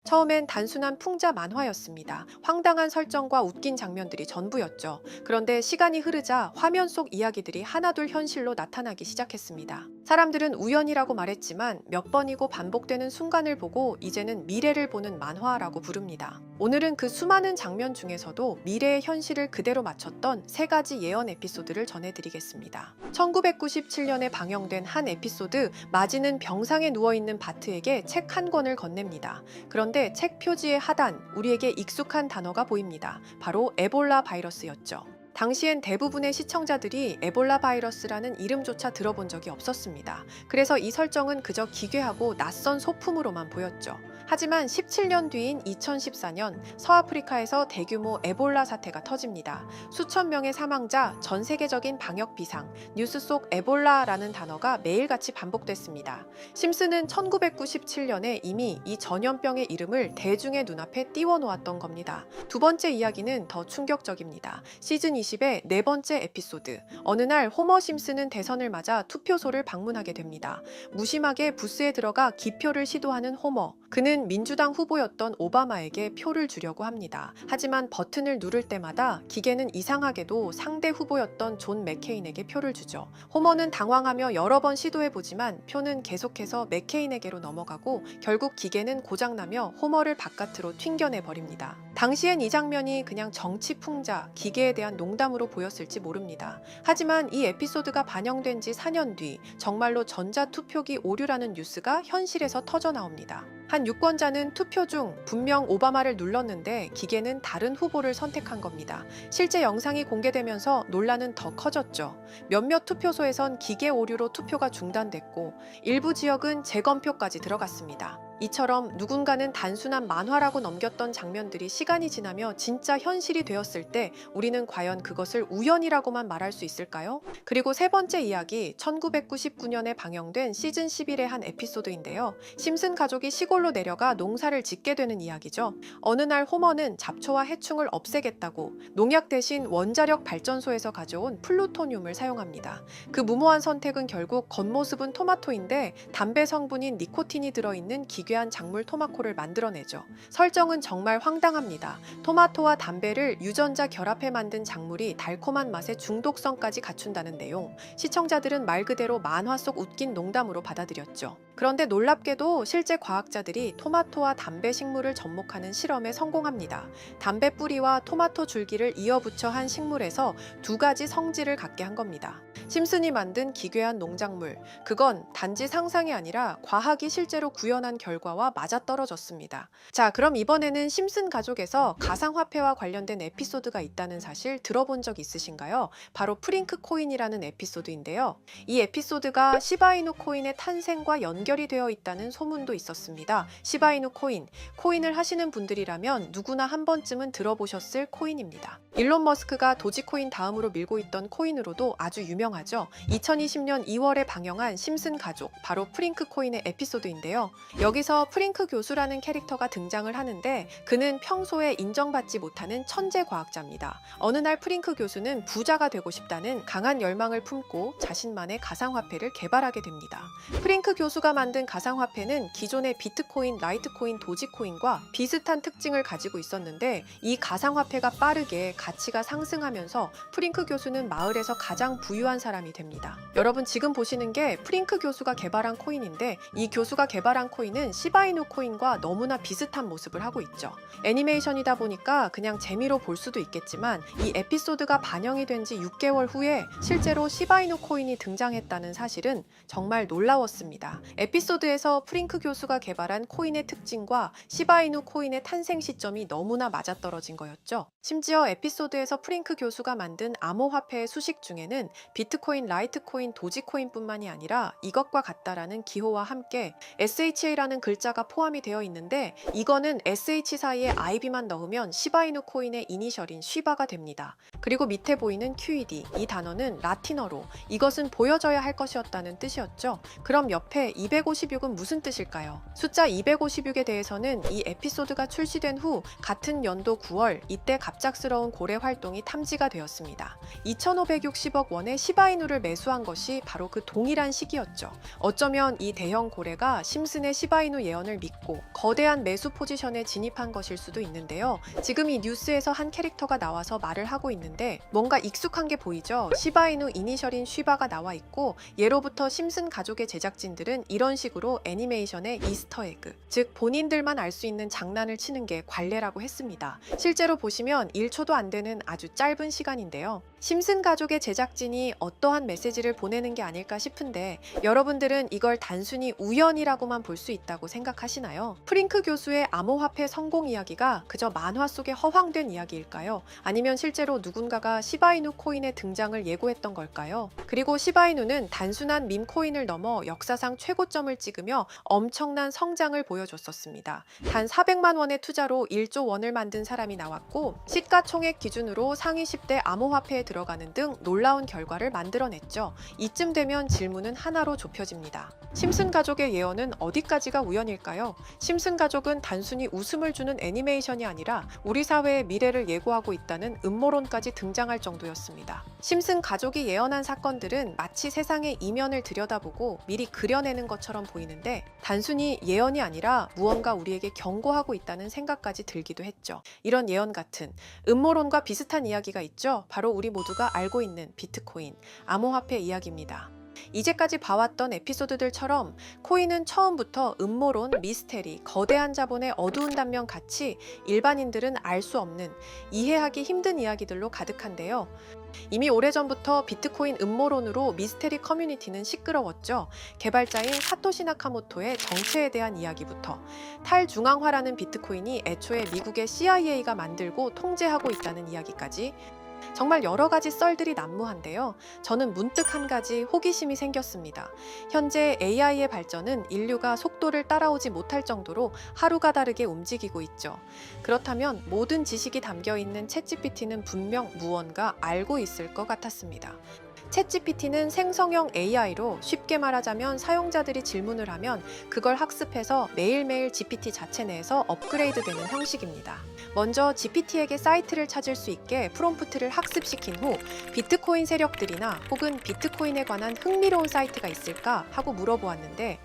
처음엔 단순한 풍자 만화였습니다. 황당한 설정과 웃긴 장면들이 전부였죠. 그런데 시간이 흐르자 화면 속 이야기들이 하나둘 현실로 나타나기 시작했습니다. 사람들은 우연이라고 말했지만 몇 번이고 반복되는 순간을 보고 이제는 미래를 보는 만화라고 부릅니다. 오늘은 그 수많은 장면 중에서도 미래의 현실을 그대로 맞췄던 세 가지 예언 에피소드를 전해드리겠습니다. 1997년에 방영된 한 에피소드, 마지는 병상에 누워있는 바트에게 책 한 권을 건넵니다. 그런데 책 표지의 하단, 우리에게 익숙한 단어가 보입니다. 바로 에볼라 바이러스였죠. 당시엔 대부분의 시청자들이 에볼라 바이러스라는 이름조차 들어본 적이 없었습니다. 그래서 이 설정은 그저 기괴하고 낯선 소품으로만 보였죠. 하지만 17년 뒤인 2014년 서아프리카에서 대규모 에볼라 사태가 터집니다. 수천 명의 사망자, 전 세계적인 방역 비상, 뉴스 속 에볼라라는 단어가 매일같이 반복됐습니다. 심슨은 1997년에 이미 이 전염병의 이름을 대중의 눈앞에 띄워놓았던 겁니다. 두 번째 이야기는 더 충격적입니다. 시즌 20의 네 번째 에피소드. 어느 날 호머 심슨은 대선을 맞아 투표소를 방문하게 됩니다. 무심하게 부스에 들어가 기표를 시도하는 호머. 그는 민주당 후보였던 오바마에게 표를 주려고 합니다. 하지만 버튼을 누를 때마다 기계는 이상하게도 상대 후보였던 존 맥케인에게 표를 주죠. 호머는 당황하며 여러 번 시도해보지만 표는 계속해서 맥케인에게로 넘어가고 결국 기계는 고장나며 호머를 바깥으로 튕겨내버립니다. 당시엔 이 장면이 그냥 정치 풍자, 기계에 대한 농담으로 보였을지 모릅니다. 하지만 이 에피소드가 반영된 지 4년 뒤 정말로 전자투표기 오류라는 뉴스가 현실에서 터져나옵니다. 한 유권자는 투표 중 분명 오바마를 눌렀는데 기계는 다른 후보를 선택한 겁니다. 실제 영상이 공개되면서 논란은 더 커졌죠. 몇몇 투표소에선 기계 오류로 투표가 중단됐고 일부 지역은 재검표까지 들어갔습니다. 이처럼 누군가는 단순한 만화라고 넘겼던 장면들이 시간이 지나며 진짜 현실이 되었을 때 우리는 과연 그것을 우연이라고만 말할 수 있을까요? 그리고 세 번째 이야기, 1999년에 방영된 시즌 11의 한 에피소드인데요. 심슨 가족이 시골로 내려가 농사를 짓게 되는 이야기죠. 어느 날 호머는 잡초와 해충을 없애겠다고 농약 대신 원자력 발전소에서 가져온 플루토늄을 사용합니다. 그 무모한 선택은 결국 겉모습은 토마토인데 담배 성분인 니코틴이 들어있는 기괴한 작물 토마코를 만들어내죠. 설정은 정말 황당합니다. 토마토와 담배를 유전자 결합해 만든 작물이 달콤한 맛의 중독성까지 갖춘다는 내용. 시청자들은 말 그대로 만화 속 웃긴 농담으로 받아들였죠. 그런데 놀랍게도 실제 과학자들이 토마토와 담배 식물을 접목하는 실험에 성공합니다. 담배 뿌리와 토마토 줄기를 이어붙여 한 식물에서 두 가지 성질을 갖게 한 겁니다. 심슨이 만든 기괴한 농작물, 그건 단지 상상이 아니라 과학이 실제로 구현한 결과와 맞아떨어졌습니다. 자, 그럼 이번에는 심슨 가족에서 가상화폐와 관련된 에피소드가 있다는 사실 들어본 적 있으신가요? 바로 프링크 코인이라는 에피소드인데요. 이 에피소드가 시바이누 코인의 탄생과 연결이 되어 있다는 소문도 있었습니다. 시바이누 코인, 코인을 하시는 분들이라면 누구나 한 번쯤은 들어보셨을 코인입니다. 일론 머스크가 도지코인 다음으로 밀고 있던 코인으로도 아주 유명하죠. 2020년 2월에 방영한 심슨 가족, 바로 프링크 코인의 에피소드인데요. 여기서 프링크 교수라는 캐릭터가 등장을 하는데 그는 평소에 인정받지 못하는 천재 과학자입니다. 어느 날 프링크 교수는 부자가 되고 싶다는 강한 열망을 품고 자신만의 가상화폐를 개발하게 됩니다. 프링크 교수가 만든 가상화폐는 기존의 비트코인, 라이트코인, 도지코인과 비슷한 특징을 가지고 있었는데 이 가상화폐가 빠르게 가치가 상승하면서 프링크 교수는 마을에서 가장 부유한 사람이 됩니다. 여러분 지금 보시는 게 프링크 교수가 개발한 코인인데 이 교수가 개발한 코인은 시바이누 코인과 너무나 비슷한 모습을 하고 있죠. 애니메이션이다 보니까 그냥 재미로 볼 수도 있겠지만 이 에피소드가 반영이 된 지 6개월 후에 실제로 시바이누 코인이 등장했다는 사실은 정말 놀라웠습니다. 에피소드에서 프링크 교수가 개발한 코인의 특징과 시바이누 코인의 탄생 시점이 너무나 맞아떨어진 거였죠. 심지어 에피소드에서 프링크 교수가 만든 암호화폐의 수식 중에는 비트코인, 라이트코인, 도지코인뿐만이 아니라 이것과 같다라는 기호와 함께 SHA라는 글자가 포함이 되어 있는데 이거는 SH 사이에 IB만 넣으면 시바이누 코인의 이니셜인 쉬바가 됩니다. 그리고 밑에 보이는 QED, 이 단어는 라틴어로 이것은 보여져야 할 것이었다는 뜻이었죠. 그럼 옆에 256은 무슨 뜻일까요? 숫자 256에 대해서는 이 에피소드가 출시된 후 같은 연도 9월 이때 갑작스러운 거래 활동이 탐지가 되었습니다. 2,560억 원의 시바이누를 매수한 것이 바로 그 동일한 시기였죠. 어쩌면 이 대형 고래가 심슨의 시바이누 예언을 믿고 거대한 매수 포지션에 진입한 것일 수도 있는데요. 지금 이 뉴스에서 한 캐릭터가 나와서 말을 하고 있는데 뭔가 익숙한 게 보이죠? 시바이누 이니셜인 쉬바가 나와 있고 예로부터 심슨 가족의 제작진들은 이런 식으로 애니메이션의 이스터에그, 즉 본인들만 알 수 있는 장난을 치는 게 관례라고 했습니다. 실제로 보시면 1초도 안 되는 아주 짧은 시간인데요. 심슨 가족의 제작진이 어떠한 메시지를 보내는 게 아닐까 싶은데 여러분들은 이걸 단순히 우연이라고만 볼 수 있다고 생각하시나요? 프링크 교수의 암호화폐 성공 이야기가 그저 만화 속에 허황된 이야기일까요? 아니면 실제로 누군가가 시바이누 코인의 등장을 예고했던 걸까요? 그리고 시바이누는 단순한 밈 코인을 넘어 역사상 최고점을 찍으며 엄청난 성장을 보여줬었습니다. 단 400만 원의 투자로 1조 원을 만든 사람이 나왔고 시가총액 기준으로 상위 10대 암호화폐에 들어가는 등 놀라운 결과를 만들어냈죠. 이쯤 되면 질문은 하나로 좁혀집니다. 심슨 가족의 예언은 어디까지가 우연일까요? 심슨 가족은 단순히 웃음을 주는 애니메이션이 아니라 우리 사회의 미래를 예고하고 있다는 음모론까지 등장할 정도였습니다. 심슨 가족이 예언한 사건들은 마치 세상의 이면을 들여다보고 미리 그려내는 것처럼 보이는데 단순히 예언이 아니라 무언가 우리에게 경고하고 있다는 생각까지 들기도 했죠. 이런 예언 같은 음모론과 비슷한 이야기가 있죠. 바로 우리 모두가 알고 있는 비트코인, 암호화폐 이야기입니다. 이제까지 봐왔던 에피소드들처럼 코인은 처음부터 음모론, 미스테리, 거대한 자본의 어두운 단면 같이 일반인들은 알 수 없는, 이해하기 힘든 이야기들로 가득한데요. 이미 오래전부터 비트코인 음모론으로 미스테리 커뮤니티는 시끄러웠죠. 개발자인 사토시 나카모토의 정체에 대한 이야기부터 탈중앙화라는 비트코인이 애초에 미국의 CIA가 만들고 통제하고 있다는 이야기까지 정말 여러 가지 썰들이 난무한데요. 저는 문득 한 가지 호기심이 생겼습니다. 현재 AI의 발전은 인류가 속도를 따라오지 못할 정도로 하루가 다르게 움직이고 있죠. 그렇다면 모든 지식이 담겨 있는 챗GPT는 분명 무언가 알고 있을 것 같았습니다. 챗GPT는 생성형 AI로 쉽게 말하자면 사용자들이 질문을 하면 그걸 학습해서 매일매일 GPT 자체 내에서 업그레이드되는 형식입니다. 먼저 GPT에게 사이트를 찾을 수 있게 프롬프트를 학습시킨 후 비트코인 세력들이나 혹은 비트코인에 관한 흥미로운 사이트가 있을까 하고 물어보았는데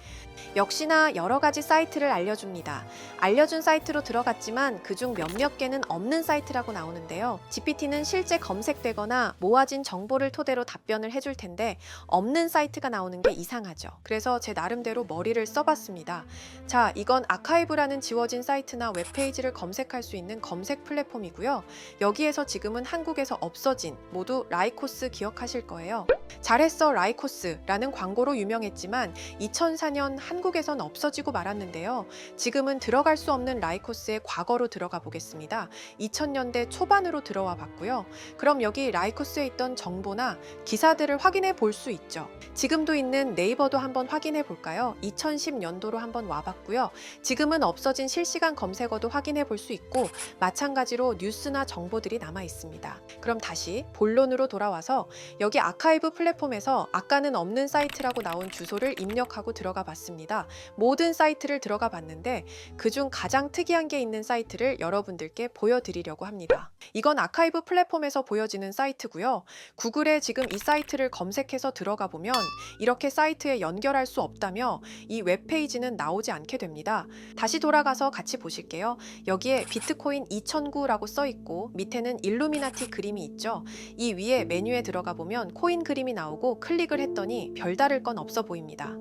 역시나 여러 가지 사이트를 알려줍니다. 알려준 사이트로 들어갔지만 그중 몇몇 개는 없는 사이트라고 나오는데요. GPT는 실제 검색되거나 모아진 정보를 토대로 답변을 해줄 텐데 없는 사이트가 나오는 게 이상하죠. 그래서 제 나름대로 머리를 써봤습니다. 자, 이건 아카이브라는 지워진 사이트나 웹페이지를 검색할 수 있는 검색 플랫폼이고요. 여기에서 지금은 한국에서 없어진 모두 라이코스 기억하실 거예요. 잘했어 라이코스라는 광고로 유명했지만 2004년 한국에선 없어지고 말았는데요. 지금은 들어갈 수 없는 라이코스의 과거로 들어가 보겠습니다. 2000년대 초반으로 들어와 봤고요. 그럼 여기 라이코스에 있던 정보나 기사들을 확인해 볼 수 있죠. 지금도 있는 네이버도 한번 확인해 볼까요? 2010년도로 한번 와봤고요. 지금은 없어진 실시간 검색어도 확인해 볼 수 있고 마찬가지로 뉴스나 정보들이 남아 있습니다. 그럼 다시 본론으로 돌아와서 여기 아카이브 플랫폼에서 아까는 없는 사이트라고 나온 주소를 입력하고 들어가 봤습니다. 모든 사이트를 들어가 봤는데 그중 가장 특이한 게 있는 사이트를 여러분들께 보여드리려고 합니다. 이건 아카이브 플랫폼에서 보여지는 사이트고요. 구글에 지금 이 사이트를 검색해서 들어가 보면 이렇게 사이트에 연결할 수 없다며 이 웹페이지는 나오지 않게 됩니다. 다시 돌아가서 같이 보실게요. 여기에 비트코인 2009라고 써 있고 밑에는 일루미나티 그림이 있죠. 이 위에 메뉴에 들어가 보면 코인 그림이 나오고 클릭을 했더니 별다를 건 없어 보입니다.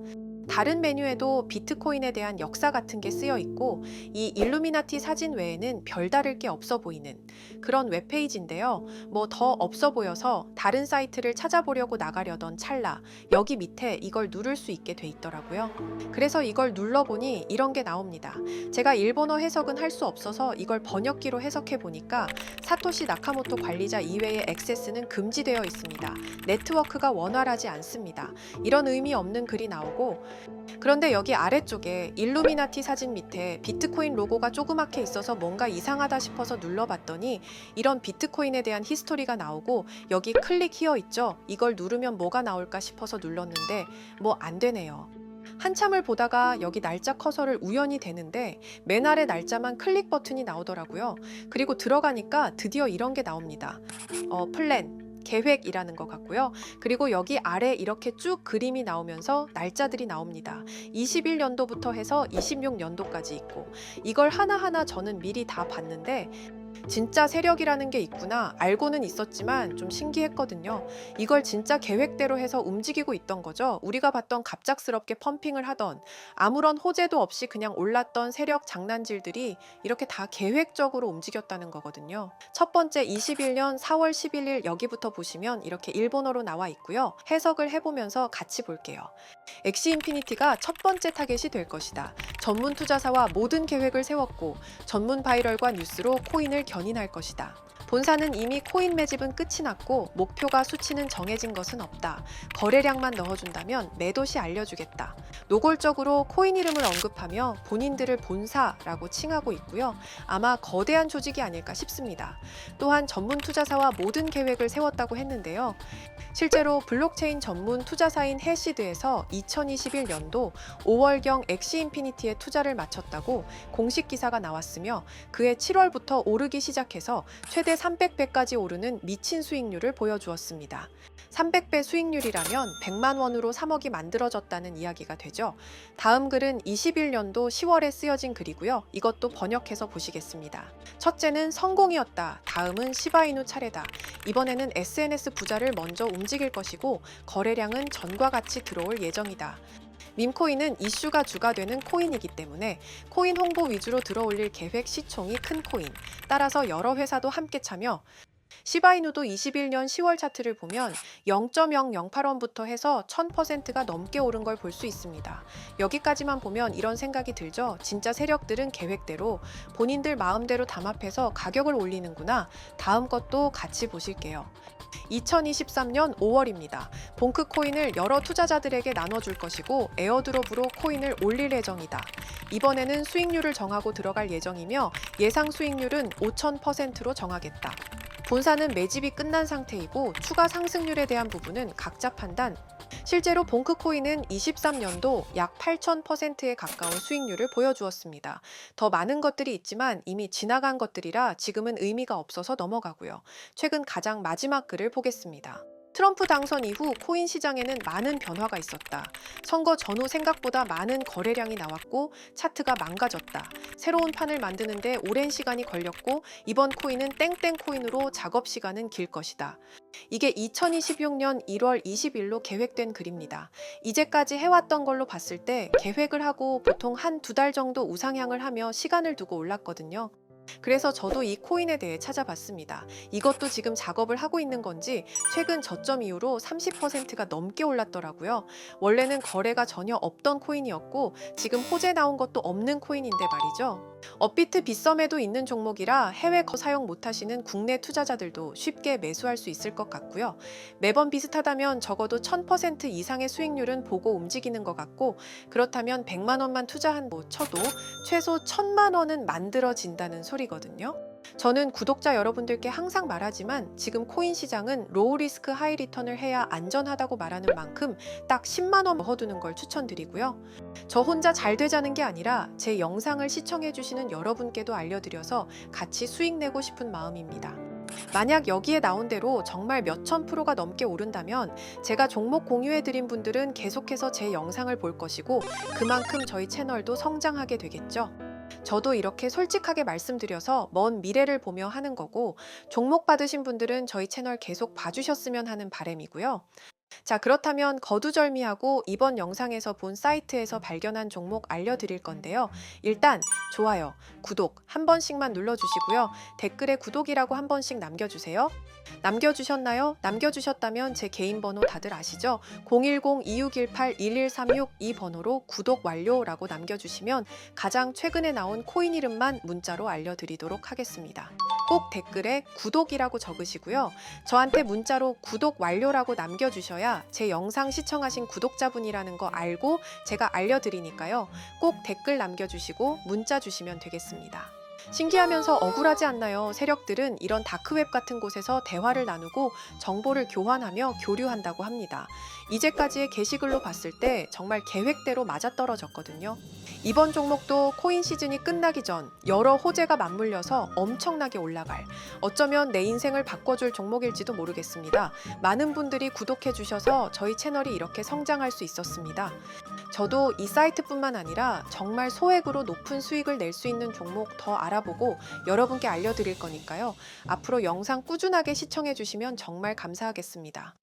다른 메뉴에도 비트코인에 대한 역사 같은 게 쓰여 있고 이 일루미나티 사진 외에는 별다를 게 없어 보이는 그런 웹페이지인데요. 뭐 더 없어 보여서 다른 사이트를 찾아보려고 나가려던 찰나 여기 밑에 이걸 누를 수 있게 돼 있더라고요. 그래서 이걸 눌러보니 이런 게 나옵니다. 제가 일본어 해석은 할 수 없어서 이걸 번역기로 해석해 보니까 사토시 나카모토 관리자 이외의 액세스는 금지되어 있습니다. 네트워크가 원활하지 않습니다. 이런 의미 없는 글이 나오고 그런데 여기 아래쪽에 일루미나티 사진 밑에 비트코인 로고가 조그맣게 있어서 뭔가 이상하다 싶어서 눌러봤더니 이런 비트코인에 대한 히스토리가 나오고 여기 클릭 히어 있죠? 이걸 누르면 뭐가 나올까 싶어서 눌렀는데 뭐 안 되네요. 한참을 보다가 여기 날짜 커서를 우연히 대는데 맨 아래 날짜만 클릭 버튼이 나오더라고요. 그리고 들어가니까 드디어 이런 게 나옵니다. 플랜. 계획이라는 것 같고요. 그리고 여기 아래 이렇게 쭉 그림이 나오면서 날짜들이 나옵니다. 21년도부터 해서 26년도까지 있고, 이걸 하나하나 저는 미리 다 봤는데 진짜 세력이라는 게 있구나 알고는 있었지만 좀 신기했거든요. 이걸 진짜 계획대로 해서 움직이고 있던 거죠. 우리가 봤던 갑작스럽게 펌핑을 하던 아무런 호재도 없이 그냥 올랐던 세력 장난질들이 이렇게 다 계획적으로 움직였다는 거거든요. 첫 번째 21년 4월 11일 여기부터 보시면 이렇게 일본어로 나와 있고요. 해석을 해보면서 같이 볼게요. 엑시 인피니티가 첫 번째 타겟이 될 것이다. 전문 투자사와 모든 계획을 세웠고 전문 바이럴과 뉴스로 코인을 견인할 것이다. 본사는 이미 코인 매집은 끝이 났고 목표가 수치는 정해진 것은 없다. 거래량만 넣어준다면 매도 시 알려주겠다. 노골적으로 코인 이름을 언급하며 본인들을 본사라고 칭하고 있고요. 아마 거대한 조직이 아닐까 싶습니다. 또한 전문 투자사와 모든 계획을 세웠다고 했는데요. 실제로 블록체인 전문 투자사인 해시드에서 2021년도 5월경 엑시 인피니티에 투자를 마쳤다고 공식 기사가 나왔으며 그해 7월부터 오르기 시작해서 최대 300배까지 오르는 미친 수익률을 보여주었습니다. 300배 수익률이라면 100만 원으로 3억이 만들어졌다는 이야기가 되죠. 다음 글은 21년도 10월에 쓰여진 글이고요. 이것도 번역해서 보시겠습니다. 첫째는 성공이었다. 다음은 시바이누 차례다. 이번에는 SNS 부자를 먼저 움직일 것이고 거래량은 전과 같이 들어올 예정이다. 밈코인은 이슈가 주가 되는 코인이기 때문에 코인 홍보 위주로 들어올릴 계획 시총이 큰 코인. 따라서 여러 회사도 함께 참여. 시바이누도 21년 10월 차트를 보면 0.008원부터 해서 1000%가 넘게 오른 걸 볼 수 있습니다. 여기까지만 보면 이런 생각이 들죠. 진짜 세력들은 계획대로 본인들 마음대로 담합해서 가격을 올리는구나. 다음 것도 같이 보실게요. 2023년 5월입니다. 봉크 코인을 여러 투자자들에게 나눠줄 것이고 에어드롭으로 코인을 올릴 예정이다. 이번에는 수익률을 정하고 들어갈 예정이며 예상 수익률은 5000%로 정하겠다. 본사는 매집이 끝난 상태이고 추가 상승률에 대한 부분은 각자 판단. 실제로 봉크코인은 23년도 약 8000%에 가까운 수익률을 보여주었습니다. 더 많은 것들이 있지만 이미 지나간 것들이라 지금은 의미가 없어서 넘어가고요. 최근 가장 마지막 글을 보겠습니다. 트럼프 당선 이후 코인 시장에는 많은 변화가 있었다. 선거 전후 생각보다 많은 거래량이 나왔고 차트가 망가졌다. 새로운 판을 만드는데 오랜 시간이 걸렸고 이번 코인은 땡땡 코인으로 작업 시간은 길 것이다. 이게 2026년 1월 20일로 계획된 글입니다. 이제까지 해왔던 걸로 봤을 때 계획을 하고 보통 한 두 달 정도 우상향을 하며 시간을 두고 올랐거든요. 그래서 저도 이 코인에 대해 찾아봤습니다. 이것도 지금 작업을 하고 있는 건지 최근 저점 이후로 30%가 넘게 올랐더라고요. 원래는 거래가 전혀 없던 코인이었고 지금 호재 나온 것도 없는 코인인데 말이죠. 업비트 빗썸에도 있는 종목이라 해외 사용 못하시는 국내 투자자들도 쉽게 매수할 수 있을 것 같고요. 매번 비슷하다면 적어도 1000% 이상의 수익률은 보고 움직이는 것 같고 그렇다면 100만 원만 투자한다고 쳐도 최소 1000만 원은 만들어진다는 소리거든요. 저는 구독자 여러분들께 항상 말하지만 지금 코인 시장은 로우 리스크 하이 리턴을 해야 안전하다고 말하는 만큼 딱 10만 원 넣어두는 걸 추천드리고요. 저 혼자 잘 되자는 게 아니라 제 영상을 시청해 주시는 여러분께도 알려드려서 같이 수익 내고 싶은 마음입니다. 만약 여기에 나온 대로 정말 몇천 프로가 넘게 오른다면 제가 종목 공유해드린 분들은 계속해서 제 영상을 볼 것이고 그만큼 저희 채널도 성장하게 되겠죠. 저도 이렇게 솔직하게 말씀드려서 먼 미래를 보며 하는 거고 종목 받으신 분들은 저희 채널 계속 봐주셨으면 하는 바람이고요. 자, 그렇다면 거두절미하고 이번 영상에서 본 사이트에서 발견한 종목 알려드릴 건데요. 일단 좋아요, 구독 한 번씩만 눌러주시고요. 댓글에 구독이라고 한 번씩 남겨주세요. 남겨주셨나요? 남겨주셨다면 제 개인 번호 다들 아시죠? 010-2618-1136 이 번호로 구독 완료라고 남겨주시면 가장 최근에 나온 코인 이름만 문자로 알려드리도록 하겠습니다. 꼭 댓글에 구독이라고 적으시고요. 저한테 문자로 구독 완료라고 남겨주셔야 제 영상 시청하신 구독자분이라는 거 알고 제가 알려드리니까요. 꼭 댓글 남겨주시고 문자 주시면 되겠습니다. 신기하면서 억울하지 않나요? 세력들은 이런 다크웹 같은 곳에서 대화를 나누고 정보를 교환하며 교류한다고 합니다. 이제까지의 게시글로 봤을 때 정말 계획대로 맞아떨어졌거든요. 이번 종목도 코인 시즌이 끝나기 전 여러 호재가 맞물려서 엄청나게 올라갈, 어쩌면 내 인생을 바꿔줄 종목일지도 모르겠습니다. 많은 분들이 구독해 주셔서 저희 채널이 이렇게 성장할 수 있었습니다. 저도 이 사이트뿐만 아니라 정말 소액으로 높은 수익을 낼 수 있는 종목 더 알아보고 여러분께 알려드릴 거니까요. 앞으로 영상 꾸준하게 시청해 주시면 정말 감사하겠습니다.